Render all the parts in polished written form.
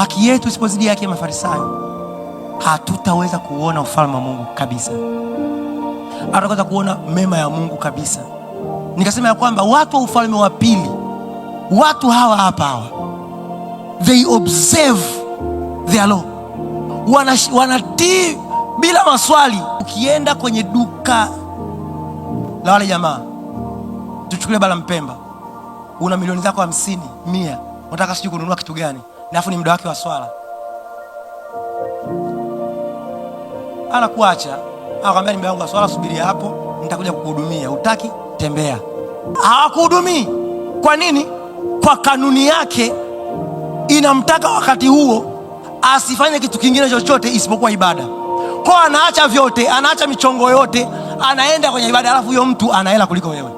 haki yetu isipozidi haki ya Mafarisayo, hatutaweza kuona ufalme wa Mungu kabisa. Hatutaweza kuona mema ya Mungu kabisa. Nikasema ya kwamba watu wa ufalme wa pili, watu hawa hapa, they observe their law, wanatii bila maswali. Ukienda kwenye duka la wale jamaa, tuchukulie Bala Mpemba, una milioni zako 50, 100, unataka sijui kununua kitu gani, alafu ni muda wake wa swala, anakuacha, anakuambia ni muda wangu wa swala, subiria hapo, nitakuja kukuhudumia. Utaki, tembea. Hawakuhudumii. Kwa nini? Kwa kanuni yake inamtaka wakati huo asifanye kitu kingine chochote isipokuwa ibada. Kwa anaacha vyote, anaacha michongo yote, anaenda kwenye ibada. Alafu huyo mtu ana hela kuliko wewe,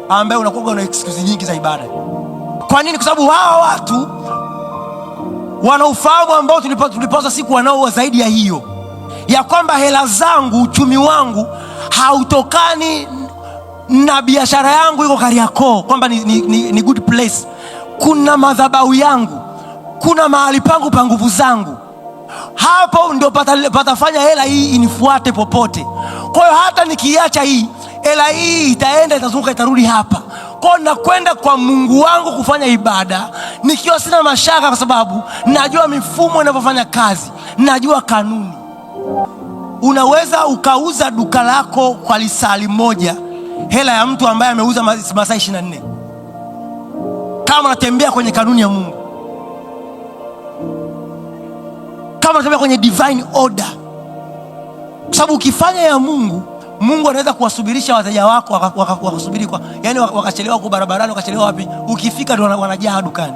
ambaye unakuwa na excuse nyingi za ibada. Kwa nini? Kwa sababu hawa watu wana ufahamu ambao tulipoza siku wanao zaidi ya hiyo, ya kwamba hela zangu, uchumi wangu hautokani na biashara yangu iko Kariakoo, kwamba ni good place. Kuna madhabahu yangu, kuna mahali pangu pa nguvu zangu, hapo ndio patafanya hela hii inifuate popote. Kwa hiyo hata nikiacha hii, hela hii itaenda, itazunguka, itarudi hapa. Kwa hiyo nakwenda kwa Mungu wangu kufanya ibada nikiwa sina mashaka, kwa sababu najua mifumo inavyofanya kazi, najua kanuni. Unaweza ukauza duka lako kwa lisali moja hela ya mtu ambaye ameuza masaa 24, kama unatembea kwenye kanuni ya Mungu, kama unatembea kwenye divine order. Kwa sababu ukifanya ya Mungu, Mungu anaweza kuwasubirisha wateja wako wakasubiri, yani wakachelewa kwa barabarani, wakachelewa wapi, ukifika ndio wanajaa dukani.